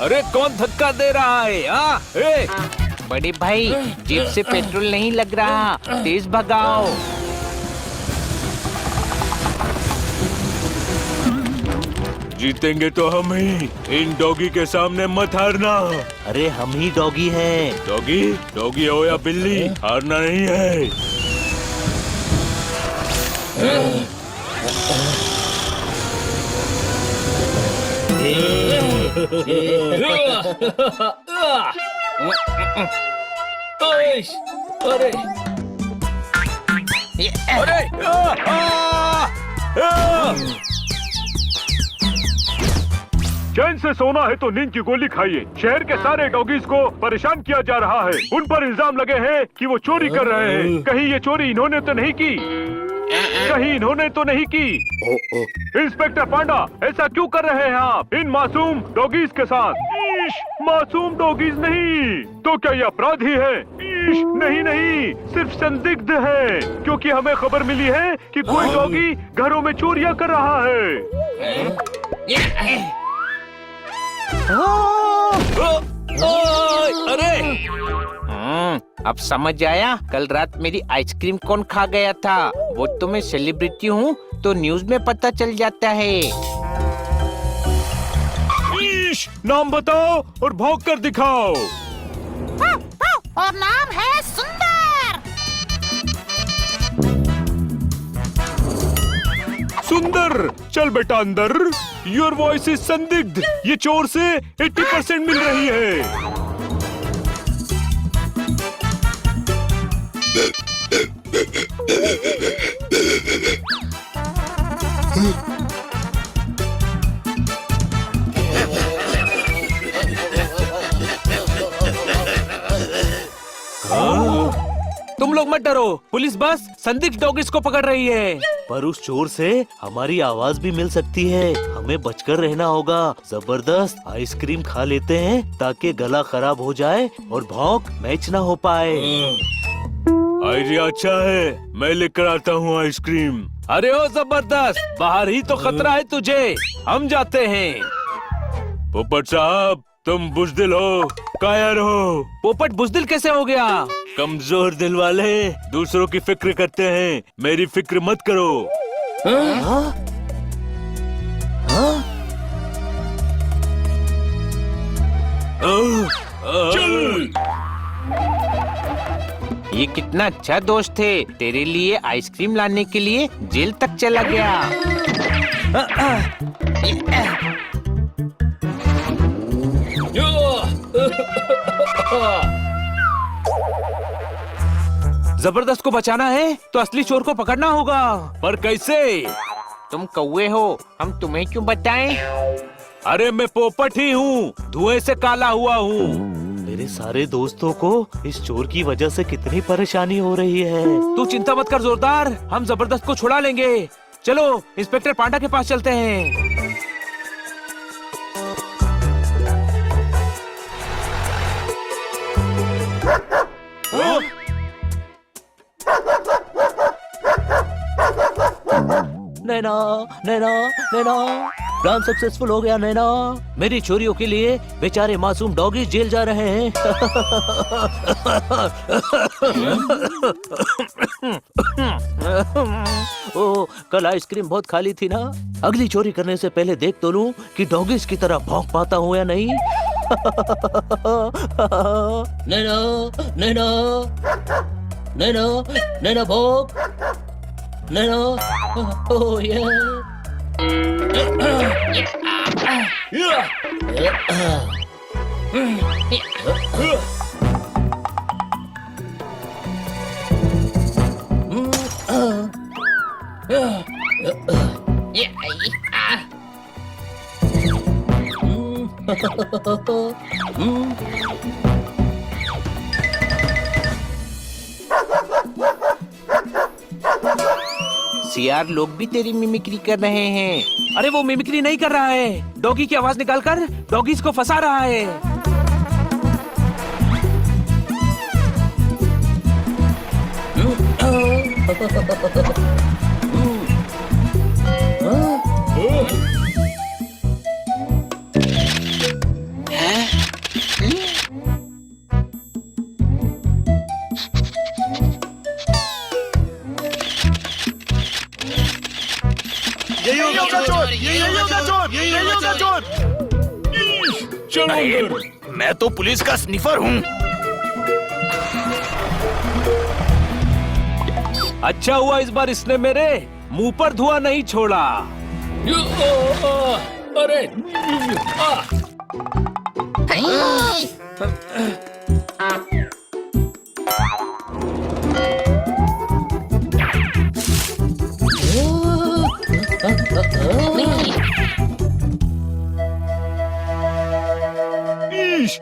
अरे कौन धक्का दे रहा है? बड़े भाई, जीप से पेट्रोल नहीं लग रहा, तेज भगाओ। जीतेंगे तो हम ही, इन डॉगी के सामने मत हारना। अरे हम ही डॉगी हैं। डॉगी? डॉगी हो या बिल्ली, हारना नहीं है। चैन से सोना है तो नींद की गोली खाइए। शहर के सारे डॉगीज को परेशान किया जा रहा है। उन पर इल्जाम लगे हैं कि वो चोरी कर रहे हैं। कहीं ये चोरी इन्होंने तो नहीं की? कहीं इन्होंने तो नहीं की? इंस्पेक्टर पांडा, ऐसा क्यों कर रहे हैं आप इन मासूम डॉगीज के साथ? मासूम डॉगीज नहीं तो क्या ये अपराधी है? नहीं नहीं, सिर्फ संदिग्ध है, क्योंकि हमें खबर मिली है कि कोई डॉगी घरों में चोरियां कर रहा है। अरे अब समझ आया कल रात मेरी आइसक्रीम कौन खा गया था। वो तो मैं सेलिब्रिटी हूँ तो न्यूज में पता चल जाता है। नाम बताओ और भौंक कर दिखाओ। और नाम है सुंदर। सुंदर, चल बेटा अंदर। योर वॉइस इज संदिग्ध। ये चोर से 80% मिल रही है। तुम लोग मत डरो, पुलिस बस संदिग्ध डॉगीज को पकड़ रही है। पर उस चोर से हमारी आवाज भी मिल सकती है। हमें बचकर रहना होगा। जबरदस्त आइसक्रीम खा लेते हैं ताकि गला खराब हो जाए और भौंक मैच ना हो पाए। आइडिया अच्छा है, मैं लेकर आता हूँ आइसक्रीम। अरे ओ जबरदस्त, बाहर ही तो खतरा है तुझे, हम जाते हैं। पोपट साहब, तुम बुजदिल हो, कायर हो। पोपट बुजदिल कैसे हो गया? कमजोर दिल वाले दूसरों की फिक्र करते हैं, मेरी फिक्र मत करो। चल। ये कितना अच्छा दोस्त है, तेरे लिए आइसक्रीम लाने के लिए जेल तक चला गया। जबरदस्त को बचाना है तो असली चोर को पकड़ना होगा, पर कैसे? तुम कौवे हो, हम तुम्हें क्यों बताएं? अरे मैं पोपट ही हूँ, धुएं से काला हुआ हूँ। मेरे सारे दोस्तों को इस चोर की वजह से कितनी परेशानी हो रही है। तू चिंता मत कर जोरदार, हम जबरदस्त को छुड़ा लेंगे। चलो इंस्पेक्टर पांडा के पास चलते हैं। नैना, नैना, नैना, प्लान सक्सेसफुल हो गया नैना। मेरी चोरियों के लिए बेचारे मासूम डॉगी जेल जा रहे हैं। ओ, कल आइसक्रीम बहुत खाली थी ना। अगली चोरी करने से पहले देख तो लूं कि डॉगीज की तरह भौंक पाता हूँ या नहीं। नैना, नैना, नैना, नैना भौंक, नैना। ओह ये। सीआर लोग भी तेरी मिमिक्री कर रहे हैं। अरे वो मिमिक्री नहीं कर रहा है, डॉगी की आवाज निकालकर डॉगीज को फंसा रहा है। मैं तो पुलिस का स्निफर हूँ। अच्छा हुआ इस बार इसने मेरे मुंह पर धुआं नहीं छोड़ा। अरे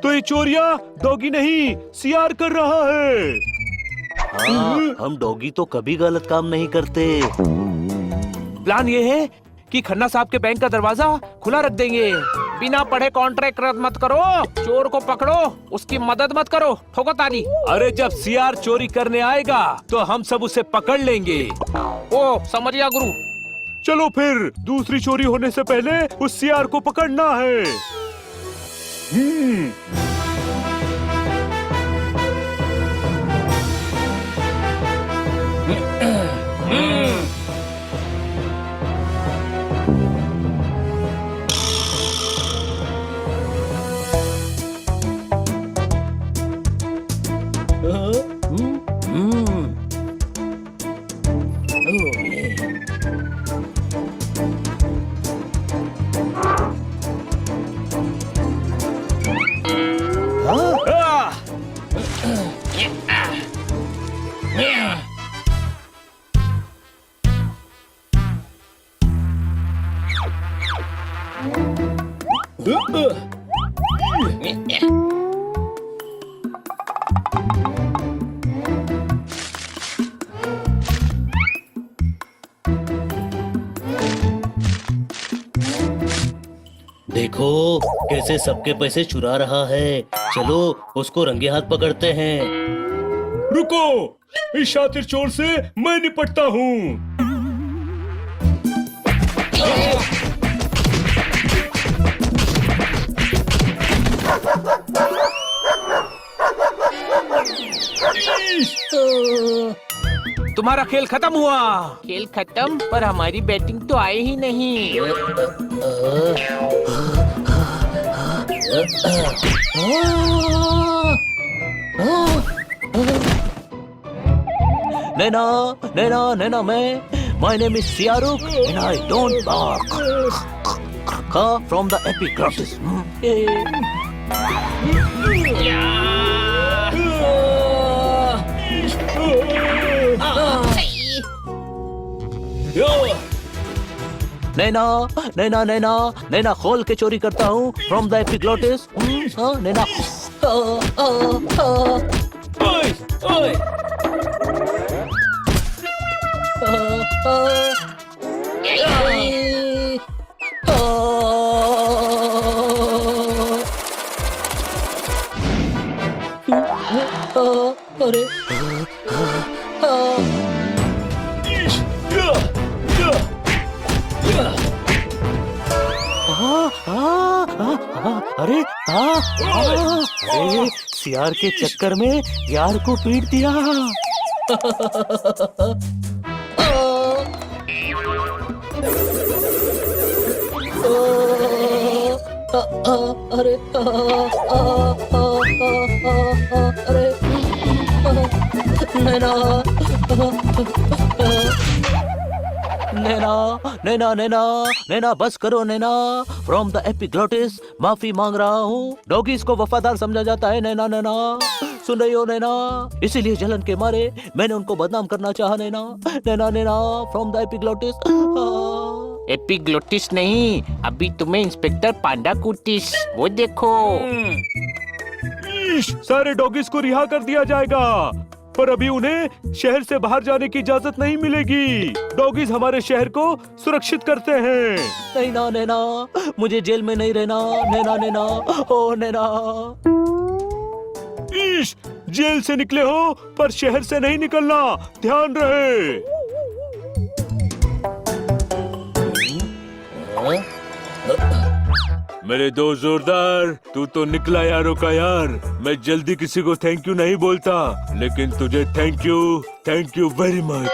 तो ये चोरिया डॉगी नहीं सीआर कर रहा है। हाँ, हम डॉगी तो कभी गलत काम नहीं करते। प्लान ये है कि खन्ना साहब के बैंक का दरवाजा खुला रख देंगे। बिना पढ़े कॉन्ट्रैक्ट रद्द मत करो, चोर को पकड़ो, उसकी मदद मत करो, ठोको ताली। अरे जब सीआर चोरी करने आएगा तो हम सब उसे पकड़ लेंगे। ओ समझ गया गुरु। चलो फिर दूसरी चोरी होने से पहले उस सीआर को पकड़ना है। देखो कैसे सबके पैसे चुरा रहा है। चलो उसको रंगे हाथ पकड़ते हैं। रुको, इस शातिर चोर से मैं निपटता हूँ। तुम्हारा खेल खत्म हुआ। खेल खत्म, पर हमारी बैटिंग तो आई ही नहीं। नैना नैना नैना my name is Siaruk and I don't bark. From the epiglottis. नैना नैना नैना नैना खोल के चोरी करता हूँ फ्रॉम द एपिग्लोटिस। नैना अरे अरे सियार के चक्कर में यार को पीट दिया। अरे अरे नैना नैना नैना नैना नैना बस करो नैना। फ्रॉम द एपिग्लोटिस माफी मांग रहा हूँ। डॉगीज को वफादार समझा जाता है नैना नैना, सुन रही हो नैना? इसीलिए जलन के मारे मैंने उनको बदनाम करना चाहा नैना। नैना नैना फ्रॉम द एपिग्लोटिस। एपिग्लोटिस नहीं, अभी तुम्हें इंस्पेक्टर पांडा कुटिस, वो देखो। सारे डॉगीज को रिहा कर दिया जाएगा, पर अभी उन्हें शहर से बाहर जाने की इजाजत नहीं मिलेगी। डॉगीज हमारे शहर को सुरक्षित करते हैं। नैना नैना मुझे जेल में नहीं रहना। नैना नैना ओ नैना। ईश, जेल से निकले हो पर शहर से नहीं निकलना, ध्यान रहे। मेरे दोस्त जोरदार, तू तो निकला यारों का यार। मैं जल्दी किसी को थैंक यू नहीं बोलता, लेकिन तुझे thank you very much.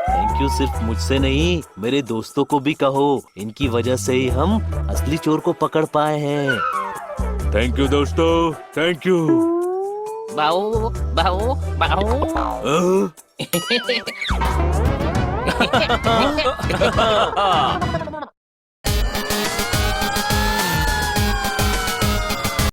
Thank you सिर्फ मुझसे नहीं, मेरे दोस्तों को भी कहो। इनकी वजह से ही हम असली चोर को पकड़ पाए हैं। थैंक यू दोस्तों, थैंक यू। बाऊ बाऊ बाऊ। हाँ?